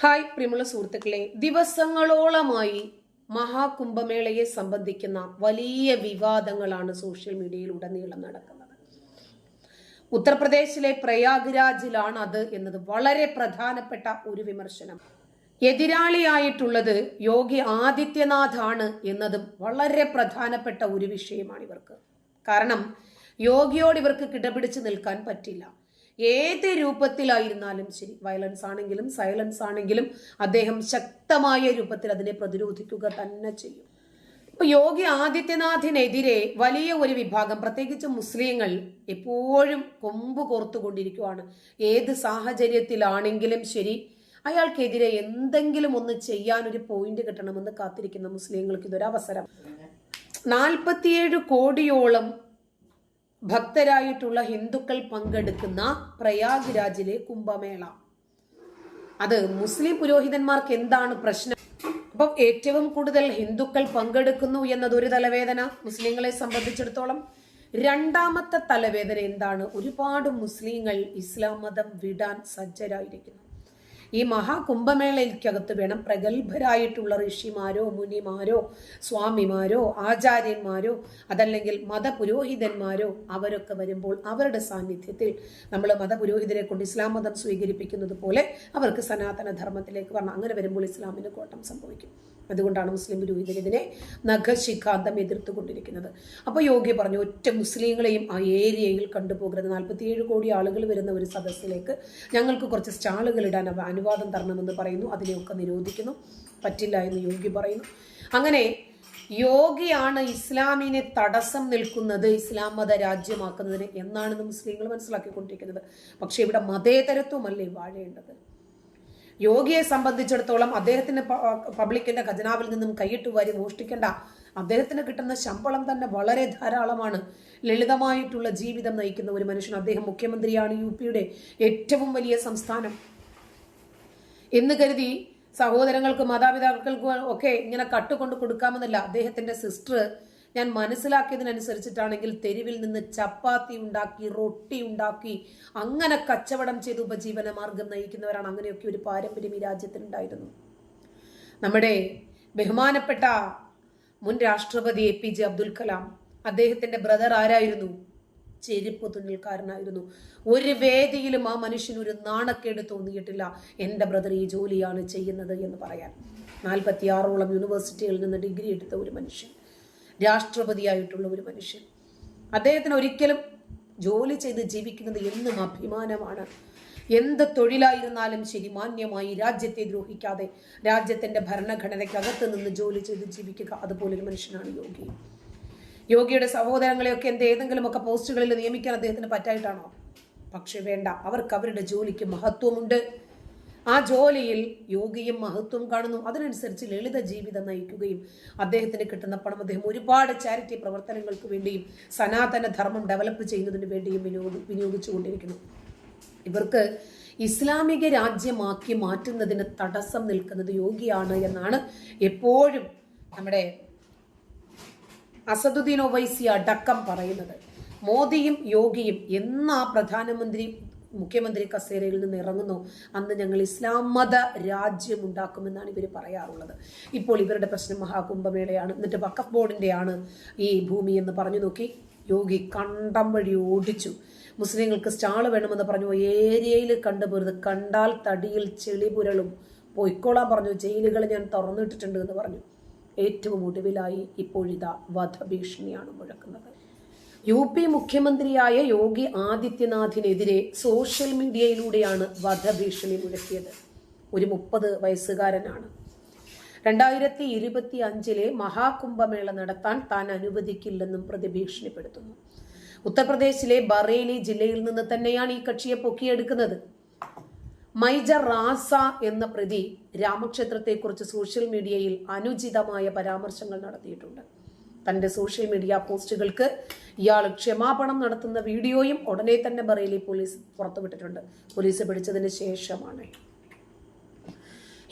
Hi പ്രിയമുള്ള സുഹൃത്തുക്കളെ, ദിവസങ്ങളോളമായി മഹാകുംഭമേളയെ സംബന്ധിക്കുന്ന വലിയ വിവാദങ്ങളാണ് സോഷ്യൽ മീഡിയയിൽ ഉടനീളം നടക്കുന്നത്. ഉത്തർപ്രദേശിലെ പ്രയാഗ്രാജിലാണ് അത് എന്നത് വളരെ പ്രധാനപ്പെട്ട ഒരു വിമർശനം. എതിരാളിയായിട്ടുള്ളത് യോഗി ആദിത്യനാഥ് ആണ് എന്നതും വളരെ പ്രധാനപ്പെട്ട ഒരു വിഷയമാണ് ഇവർക്ക്. കാരണം യോഗിയോട് ഇവർക്ക് കിടപിടിച്ച് നിൽക്കാൻ പറ്റില്ല. ഏത് രൂപത്തിലായിരുന്നാലും ശരി, വയലൻസ് ആണെങ്കിലും സൈലൻസ് ആണെങ്കിലും അദ്ദേഹം ശക്തമായ രൂപത്തിൽ അതിനെ പ്രതിരോധിക്കുക തന്നെ ചെയ്യും. ഇപ്പൊ യോഗി ആദിത്യനാഥിനെതിരെ വലിയ ഒരു വിഭാഗം, പ്രത്യേകിച്ച് മുസ്ലിങ്ങൾ, എപ്പോഴും കൊമ്പ് കോർത്തുകൊണ്ടിരിക്കുകയാണ്. ഏത് സാഹചര്യത്തിലാണെങ്കിലും ശരി, അയാൾക്കെതിരെ എന്തെങ്കിലും ഒന്ന് ചെയ്യാൻ ഒരു പോയിന്റ് കിട്ടണമെന്ന് കാത്തിരിക്കുന്ന മുസ്ലിങ്ങൾക്ക് ഇതൊരു അവസരം. 47 കോടിയോളം ഭക്തരായിട്ടുള്ള ഹിന്ദുക്കൾ പങ്കെടുക്കുന്ന പ്രയാഗ്രാജിലെ കുംഭമേള, അത് മുസ്ലിം പുരോഹിതന്മാർക്ക് എന്താണ് പ്രശ്നം? അപ്പം ഏറ്റവും കൂടുതൽ ഹിന്ദുക്കൾ പങ്കെടുക്കുന്നു എന്നതൊരു തലവേദന മുസ്ലിങ്ങളെ സംബന്ധിച്ചിടത്തോളം. രണ്ടാമത്തെ തലവേദന എന്താണ്? ഒരുപാട് മുസ്ലിങ്ങൾ ഇസ്ലാം മതം വിടാൻ സജ്ജരായിരിക്കുന്നു. ഈ മഹാകുംഭമേളയ്ക്കകത്ത് വേണം പ്രഗത്ഭരായിട്ടുള്ള ഋഷിമാരോ മുനിമാരോ സ്വാമിമാരോ ആചാര്യന്മാരോ അതല്ലെങ്കിൽ മതപുരോഹിതന്മാരോ അവരൊക്കെ വരുമ്പോൾ അവരുടെ സാന്നിധ്യത്തിൽ നമ്മൾ മതപുരോഹിതരെ കൊണ്ട് ഇസ്ലാം മതം സ്വീകരിപ്പിക്കുന്നത് പോലെ അവർക്ക് സനാതന ധർമ്മത്തിലേക്ക് വരണം. അങ്ങനെ വരുമ്പോൾ ഇസ്ലാമിന് കോട്ടം സംഭവിക്കും. അതുകൊണ്ടാണ് മുസ്ലിം പുരോഹിതർ ഇതിനെ നഖശിഖാന്തം എതിർത്തുകൊണ്ടിരിക്കുന്നത്. അപ്പോൾ യോഗി പറഞ്ഞു, ഒറ്റ മുസ്ലിങ്ങളെയും ആ ഏരിയയിൽ കണ്ടുപോകരുത്. 47 കോടി ആളുകൾ വരുന്ന ഒരു സദസ്സിലേക്ക് ഞങ്ങൾക്ക് കുറച്ച് സ്റ്റാളുകൾ ഇടാൻ അനുവാദം തരണമെന്ന് പറയുന്നു. അതിനെയൊക്കെ നിരോധിക്കുന്നു. പറ്റില്ല എന്ന് യോഗി പറയുന്നു. അങ്ങനെ യോഗിയാണ് ഇസ്ലാമിനെ തടസ്സം നിൽക്കുന്നത്, ഇസ്ലാം മത രാജ്യമാക്കുന്നതിന് എന്നാണ് മുസ്ലിങ്ങൾ മനസ്സിലാക്കിക്കൊണ്ടിരിക്കുന്നത്. പക്ഷെ ഇവിടെ മതേതരത്വമല്ലേ വാഴേണ്ടത്? യോഗിയെ സംബന്ധിച്ചിടത്തോളം അദ്ദേഹത്തിന് പബ്ലിക്കിന്റെ ഖജനാവിൽ നിന്നും കൈയിട്ട് വാരി മോഷ്ടിക്കേണ്ട. അദ്ദേഹത്തിന് കിട്ടുന്ന ശമ്പളം തന്നെ വളരെ ധാരാളമാണ്. ലളിതമായിട്ടുള്ള ജീവിതം നയിക്കുന്ന ഒരു മനുഷ്യൻ. അദ്ദേഹം മുഖ്യമന്ത്രിയാണ് UP-യുടെ ഏറ്റവും വലിയ സംസ്ഥാനം എന്ന് കരുതി സഹോദരങ്ങൾക്ക് മാതാപിതാക്കൾക്കും ഒക്കെ ഇങ്ങനെ കട്ടുകൊണ്ട് കൊടുക്കാമെന്നല്ല. അദ്ദേഹത്തിന്റെ സിസ്റ്റർ, ഞാൻ മനസ്സിലാക്കിയതിനനുസരിച്ചിട്ടാണെങ്കിൽ, തെരുവിൽ നിന്ന് ചപ്പാത്തി ഉണ്ടാക്കി, റൊട്ടി ഉണ്ടാക്കി, അങ്ങനെ കച്ചവടം ചെയ്ത് ഉപജീവന മാർഗം നയിക്കുന്നവരാണ്. അങ്ങനെയൊക്കെ ഒരു പാരമ്പര്യം ഈ രാജ്യത്തിനുണ്ടായിരുന്നു. നമ്മുടെ ബഹുമാനപ്പെട്ട മുൻ രാഷ്ട്രപതി APJ അബ്ദുൽ കലാം, അദ്ദേഹത്തിന്റെ ബ്രദർ ആരായിരുന്നു? ചെരുപ്പ് തുന്നൽക്കാരനായിരുന്നു. ഒരു വേദിയിലും ആ മനുഷ്യന് ഒരു നാണക്കേട് തോന്നിയിട്ടില്ല, എൻ്റെ ബ്രദർ ഈ ജോലിയാണ് ചെയ്യുന്നത് എന്ന് പറയാൻ. 46ഓളം യൂണിവേഴ്സിറ്റികളിൽ നിന്ന് ഡിഗ്രി എടുത്ത ഒരു മനുഷ്യൻ, രാഷ്ട്രപതിയായിട്ടുള്ള ഒരു മനുഷ്യൻ. അദ്ദേഹത്തിന് ഒരിക്കലും ജോലി ചെയ്ത് ജീവിക്കുന്നത് എന്നും അഭിമാനമാണ്. എന്ത് തൊഴിലായിരുന്നാലും ശരി, മാന്യമായി രാജ്യത്തെ ദ്രോഹിക്കാതെ രാജ്യത്തിന്റെ ഭരണഘടനയ്ക്കകത്ത് നിന്ന് ജോലി ചെയ്ത് ജീവിക്കുക. അതുപോലൊരു മനുഷ്യനാണ് യോഗി. യോഗിയുടെ സഹോദരങ്ങളെയൊക്കെ ഏതെങ്കിലുമൊക്കെ പോസ്റ്റുകളിൽ നിയമിക്കാൻ അദ്ദേഹത്തിന് പറ്റായിട്ടാണോ? പക്ഷെ വേണ്ട, അവർക്ക് അവരുടെ ജോലിക്ക് മഹത്വമുണ്ട്. ആ ജോലിയിൽ യോഗിയും മഹത്വം കാണുന്നു. അതിനനുസരിച്ച് ലളിത ജീവിതം നയിക്കുകയും അദ്ദേഹത്തിന് കിട്ടുന്ന പണം അദ്ദേഹം ഒരുപാട് ചാരിറ്റി പ്രവർത്തനങ്ങൾക്ക് വേണ്ടിയും സനാതന ധർമ്മം ഡെവലപ്പ് ചെയ്യുന്നതിന് വേണ്ടിയും വിനിയോഗിച്ചുകൊണ്ടിരിക്കുന്നു. ഇവർക്ക് ഇസ്ലാമിക രാജ്യമാക്കി മാറ്റുന്നതിന് തടസ്സം നിൽക്കുന്നത് യോഗിയാണ് എന്നാണ് എപ്പോഴും നമ്മുടെ അസദുദ്ദീൻ ഒവൈസി അടക്കം പറയുന്നത്. മോദിയും യോഗിയും എന്നാ മുഖ്യമന്ത്രി കസേരയിൽ നിന്ന് ഇറങ്ങുന്നു, അന്ന് ഞങ്ങൾ ഇസ്ലാം മത രാജ്യം ഉണ്ടാക്കുമെന്നാണ് ഇവർ പറയാറുള്ളത്. ഇപ്പോൾ ഇവരുടെ പ്രശ്നം മഹാകുംഭമേളയാണ്. എന്നിട്ട് വഖഫ് ബോർഡിൻ്റെയാണ് ഈ ഭൂമി എന്ന് പറഞ്ഞു നോക്കി. യോഗി കണ്ടം വഴി ഓടിച്ചു. മുസ്ലിങ്ങൾക്ക് സ്റ്റാൾ വേണമെന്ന് പറഞ്ഞു. ഏരിയയിൽ കണ്ടുപോരുത്, കണ്ടാൽ തടിയിൽ ചെളി പുരളും, പൊയ്ക്കോളാൻ പറഞ്ഞു. ജയിലുകൾ ഞാൻ തുറന്നിട്ടിട്ടുണ്ട് എന്ന് പറഞ്ഞു. ഏറ്റവും ഒടുവിലായി ഇപ്പോഴിതാ വധഭീഷണിയാണ് മുഴക്കുന്നത്. UP മുഖ്യമന്ത്രിയായ യോഗി ആദിത്യനാഥിനെതിരെ സോഷ്യൽ മീഡിയയിലൂടെയാണ് വധഭീഷണി മുഴക്കിയത്. ഒരു 30 വയസ്സുകാരനാണ്. 2025 മഹാകുംഭമേള നടത്താൻ താൻ അനുവദിക്കില്ലെന്നും ഭീഷണിപ്പെടുത്തുന്നു. ഉത്തർപ്രദേശിലെ ബറേലി ജില്ലയിൽ നിന്ന് തന്നെയാണ് ഈ കക്ഷിയെ പൊക്കിയെടുക്കുന്നത്. മൈജ റാസ എന്ന പ്രതി രാമക്ഷേത്രത്തെക്കുറിച്ച് സോഷ്യൽ മീഡിയയിൽ അനുചിതമായ പരാമർശങ്ങൾ നടത്തിയിട്ടുണ്ട്. തന്റെ സോഷ്യൽ മീഡിയ പോസ്റ്റുകൾക്ക് ഇയാൾ ക്ഷമാപണം നടത്തുന്ന വീഡിയോയും ഉടനെ തന്നെ ബറേലി പോലീസ് പുറത്തുവിട്ടിട്ടുണ്ട്. പോലീസ് പിടിച്ചതിന് ശേഷമാണ്.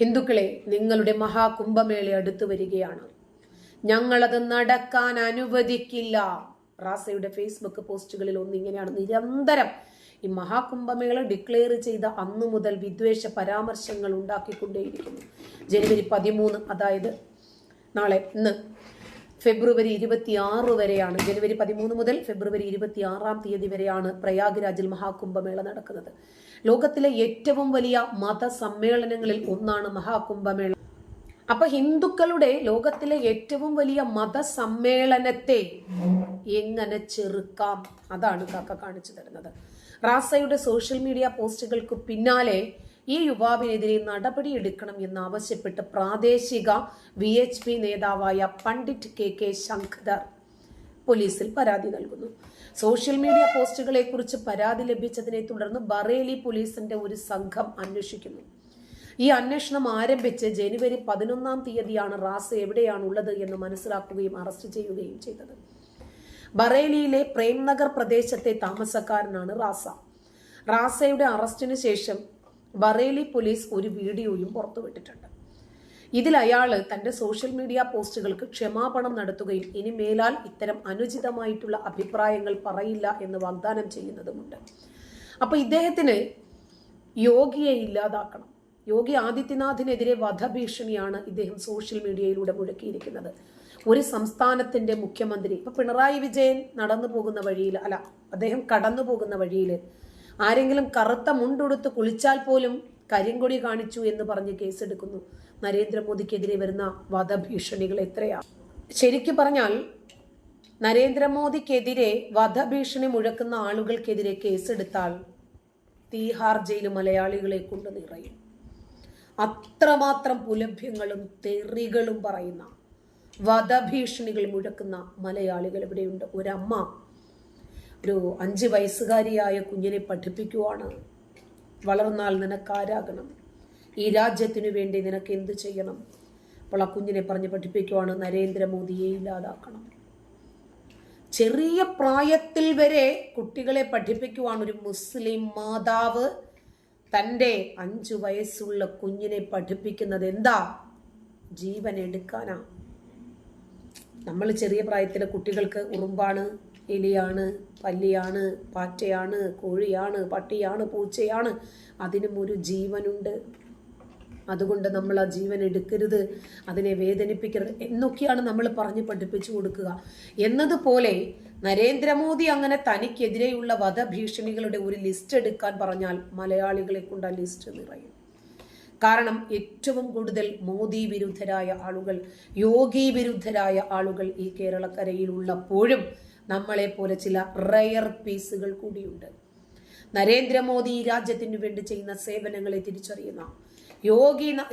ഹിന്ദുക്കളെ, നിങ്ങളുടെ മഹാകുംഭമേള അടുത്തു വരികയാണ്. ഞങ്ങളത് നടക്കാൻ അനുവദിക്കില്ല. റാസയുടെ ഫേസ്ബുക്ക് പോസ്റ്റുകളിൽ ഒന്നിങ്ങനെയാണ്. നിരന്തരം ഈ മഹാകുംഭമേള ഡിക്ലെയർ ചെയ്ത അന്നു മുതൽ വിദ്വേഷ പരാമർശങ്ങൾ ഉണ്ടാക്കിക്കൊണ്ടേയിരിക്കുന്നു. ജനുവരി 13, അതായത് നാളെ, ഇന്ന് ഫെബ്രുവരി 26 വരെയാണ്. ജനുവരി 13 മുതൽ ഫെബ്രുവരി 26 തീയതി വരെയാണ് പ്രയാഗ്രാജിൽ മഹാകുംഭമേള നടക്കുന്നത്. ലോകത്തിലെ ഏറ്റവും വലിയ മതസമ്മേളനങ്ങളിൽ ഒന്നാണ് മഹാകുംഭമേള. അപ്പൊ ഹിന്ദുക്കളുടെ ലോകത്തിലെ ഏറ്റവും വലിയ മതസമ്മേളനത്തെ എങ്ങനെ ചെറുക്കാം, അതാണ് കാക്ക കാണിച്ചു തരുന്നത്. റാസയുടെ സോഷ്യൽ മീഡിയ പോസ്റ്റുകൾക്ക് പിന്നാലെ ഈ യുവാവിനെതിരെ നടപടിയെടുക്കണം എന്നാവശ്യപ്പെട്ട് പ്രാദേശിക VHP നേതാവായ പണ്ഡിറ്റ് KK ശംഖധർ പോലീസിൽ പരാതി നൽകുന്നു. സോഷ്യൽ മീഡിയ പോസ്റ്റുകളെ കുറിച്ച് പരാതി ലഭിച്ചതിനെ തുടർന്ന് ബറേലി പോലീസിന്റെ ഒരു സംഘം അന്വേഷിക്കുന്നു. ഈ അന്വേഷണം ആരംഭിച്ച് ജനുവരി 11 തീയതിയാണ് റാസ എവിടെയാണുള്ളത് എന്ന് മനസ്സിലാക്കുകയും അറസ്റ്റ് ചെയ്യുകയും ചെയ്തത്. ബറേലിയിലെ പ്രേംനഗർ പ്രദേശത്തെ താമസക്കാരനാണ് റാസ. റാസയുടെ അറസ്റ്റിന് ശേഷം ബറേലി പോലീസ് ഒരു വീഡിയോയും പുറത്തുവിട്ടിട്ടുണ്ട്. ഇതിൽ അയാൾ തന്റെ സോഷ്യൽ മീഡിയ പോസ്റ്റുകൾക്ക് ക്ഷമാപണം നടത്തുകയും ഇനി മേലാൽ ഇത്തരം അനുചിതമായിട്ടുള്ള അഭിപ്രായങ്ങൾ പറയില്ല എന്ന് വാഗ്ദാനം ചെയ്യുന്നതുമുണ്ട്. അപ്പൊ ഇദ്ദേഹത്തിന് യോഗിയെ ഇല്ലാതാക്കണം. യോഗി ആദിത്യനാഥിനെതിരെ വധഭീഷണിയാണ് ഇദ്ദേഹം സോഷ്യൽ മീഡിയയിലൂടെ മുഴക്കിയിരിക്കുന്നത്. ഒരു സംസ്ഥാനത്തിന്റെ മുഖ്യമന്ത്രി, ഇപ്പൊ പിണറായി വിജയൻ നടന്നു പോകുന്ന വഴിയിൽ, അല്ല, അദ്ദേഹം കടന്നു പോകുന്ന വഴിയിൽ ആരെങ്കിലും കറുത്ത മുണ്ടുടുത്ത് കുളിച്ചാൽ പോലും കരിങ്കൊടി കാണിച്ചു എന്ന് പറഞ്ഞ് കേസെടുക്കുന്നു. നരേന്ദ്രമോദിക്കെതിരെ വരുന്ന വധഭീഷണികൾ എത്രയാണ്? ശരിക്കു പറഞ്ഞാൽ നരേന്ദ്രമോദിക്കെതിരെ വധഭീഷണി മുഴക്കുന്ന ആളുകൾക്കെതിരെ കേസെടുത്താൽ തീഹാർ ജയിൽ മലയാളികളെ കൊണ്ട് നിറയും. അത്രമാത്രം പുലഭ്യങ്ങളും തെറികളും പറയുന്ന വധഭീഷണികൾ മുഴക്കുന്ന മലയാളികൾ ഇവിടെയുണ്ട്. ഒരമ്മ ഒരു 5 വയസ്സുകാരിയായ കുഞ്ഞിനെ പഠിപ്പിക്കുവാണ്. വളർന്നാൽ നിനക്കാരാകണം, ഈ രാജ്യത്തിനു വേണ്ടി നിനക്ക് എന്ത് ചെയ്യണം? അപ്പോൾ ആ കുഞ്ഞിനെ പറഞ്ഞ് പഠിപ്പിക്കുവാണ് നരേന്ദ്രമോദിയെ ഇല്ലാതാക്കണം. ചെറിയ പ്രായത്തിൽ വരെ കുട്ടികളെ പഠിപ്പിക്കുവാണ് ഒരു മുസ്ലിം മാതാവ് തൻ്റെ 5 വയസ്സുള്ള കുഞ്ഞിനെ പഠിപ്പിക്കുന്നത്. എന്താ? ജീവൻ എടുക്കാനാ. നമ്മൾ ചെറിയ പ്രായത്തിലെ കുട്ടികൾക്ക് ഉറുമ്പാണ്, എലിയാണ്, പല്ലിയാണ്, പാറ്റയാണ്, കോഴിയാണ്, പട്ടിയാണ്, പൂച്ചയാണ്, അതിനും ഒരു ജീവനുണ്ട്. അതുകൊണ്ട് നമ്മൾ ആ ജീവൻ എടുക്കരുത്, അതിനെ വേദനിപ്പിക്കരുത് എന്നൊക്കെയാണ് നമ്മൾ പറഞ്ഞ് പഠിപ്പിച്ചു കൊടുക്കുക. എന്നതുപോലെ നരേന്ദ്രമോദി അങ്ങനെ തനിക്കെതിരെയുള്ള വധഭീഷണികളുടെ ഒരു ലിസ്റ്റ് എടുക്കാൻ പറഞ്ഞാൽ മലയാളികളെ കൊണ്ട് ആ ലിസ്റ്റ് നിറയും. കാരണം ഏറ്റവും കൂടുതൽ മോദി വിരുദ്ധരായ ആളുകൾ, യോഗി വിരുദ്ധരായ ആളുകൾ ഈ കേരളക്കരയിൽ ഉള്ളപ്പോഴും നമ്മളെ പോലെ ചില റയർ പീസുകൾ കൂടിയുണ്ട്. നരേന്ദ്രമോദി ഈ രാജ്യത്തിനു വേണ്ടി ചെയ്യുന്ന സേവനങ്ങളെ തിരിച്ചറിയുന്ന,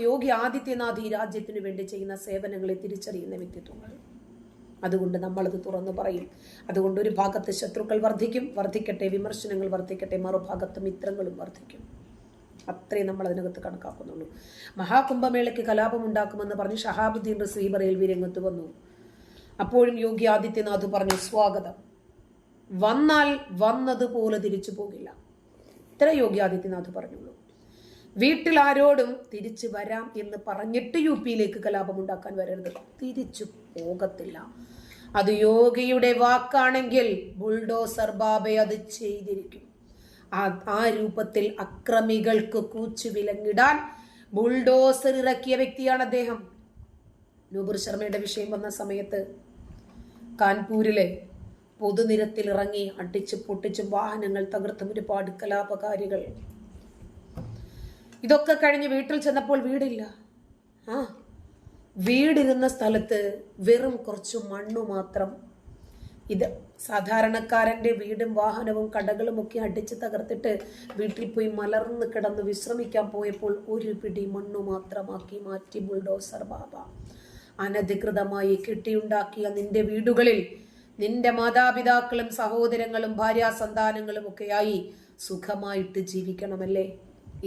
യോഗി ആദിത്യനാഥ് ഈ രാജ്യത്തിനു വേണ്ടി ചെയ്യുന്ന സേവനങ്ങളെ തിരിച്ചറിയുന്ന വ്യക്തിത്വങ്ങൾ. അതുകൊണ്ട് നമ്മളത് തുറന്നു പറയും. അതുകൊണ്ട് ഒരു ഭാഗത്ത് ശത്രുക്കൾ വർദ്ധിക്കട്ടെ, വിമർശനങ്ങൾ വർദ്ധിക്കട്ടെ, മറുഭാഗത്ത് മിത്രങ്ങളും വർദ്ധിക്കും. അത്രേ നമ്മൾ അതിനകത്ത് കണക്കാക്കുന്നുള്ളൂ. മഹാകുംഭമേളയ്ക്ക് കലാപം ഉണ്ടാക്കുമെന്ന് പറഞ്ഞ് ഷഹാബുദ്ദീൻ റിസ്വി ബറേൽവി രംഗത്ത് വന്നു. അപ്പോഴും യോഗി ആദിത്യനാഥ് പറഞ്ഞു സ്വാഗതം, വന്നാൽ വന്നതുപോലെ തിരിച്ചു പോകില്ല. ഇത്ര യോഗി ആദിത്യനാഥ് പറഞ്ഞുള്ളൂ. വീട്ടിൽ ആരോടും തിരിച്ചു വരാം എന്ന് പറഞ്ഞിട്ട് UP-യിലേക്ക് കലാപം ഉണ്ടാക്കാൻ വരരുത്, തിരിച്ചു പോകത്തില്ല. അത് യോഗിയുടെ വാക്കാണെങ്കിൽ ബുൾഡോസർ ബാബെ അത് ചെയ്തിരിക്കും. ആ രൂപത്തിൽ അക്രമികൾക്ക് കൂച്ചുവിലങ്ങിടാൻ ബുൾഡോസർ ഇറക്കിയ വ്യക്തിയാണ് അദ്ദേഹം. നൂപുർ ശർമ്മയുടെ വിഷയം വന്ന സമയത്ത് കാൺപൂരിലെ പൊതുനിരത്തിൽ ഇറങ്ങി അടിച്ചു പൊട്ടിച്ചും വാഹനങ്ങൾ തകർത്തും ഒരുപാട് കലാപകാരികൾ. ഇതൊക്കെ കഴിഞ്ഞ് വീട്ടിൽ ചെന്നപ്പോൾ വീടില്ല. വീടിരുന്ന സ്ഥലത്ത് വെറും കുറച്ചു മണ്ണു മാത്രം. ഇത് സാധാരണക്കാരന്റെ വീടും വാഹനവും കടകളും ഒക്കെ അടിച്ച് തകർത്തിട്ട് വീട്ടിൽ പോയി മലർന്ന് കിടന്ന് വിശ്രമിക്കാൻ പോയപ്പോൾ ഒരു പിടി മണ്ണു മാത്രമാക്കി മാറ്റി ബുൾഡോസർ ബാബ. അനധികൃതമായി കെട്ടിയുണ്ടാക്കിയ നിന്റെ വീടുകളിൽ നിന്റെ മാതാപിതാക്കളും സഹോദരങ്ങളും ഭാര്യാസന്താനങ്ങളും ഒക്കെയായി സുഖമായിട്ട് ജീവിക്കണമല്ലേ?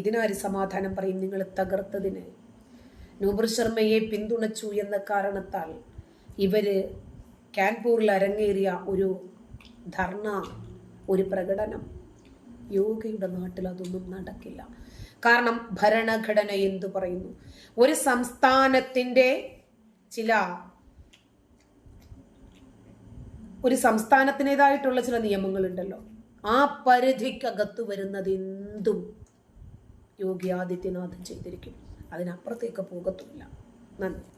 ഇതിനാര് സമാധാനം പറയും? നിങ്ങൾ തകർത്തതിന്. നൂപുർ ശർമ്മയെ പിന്തുണച്ചു എന്ന കാരണത്താൽ ഇവര് കാൺപൂരിൽ അരങ്ങേറിയ ഒരു ധർണ, ഒരു പ്രകടനം. യോഗയുടെ നാട്ടിൽ അതൊന്നും നടക്കില്ല. കാരണം ഭരണഘടന എന്തു പറയുന്നു? ഒരു സംസ്ഥാനത്തിൻ്റെതായിട്ടുള്ള ചില നിയമങ്ങളുണ്ടല്ലോ. ആ പരിധിക്കകത്ത് വരുന്നത് എന്തും യോഗി ആദിത്യനാഥ് ചെയ്തിരിക്കും. അതിനപ്പുറത്തേക്ക് പോകത്തുമില്ല. നന്ദി.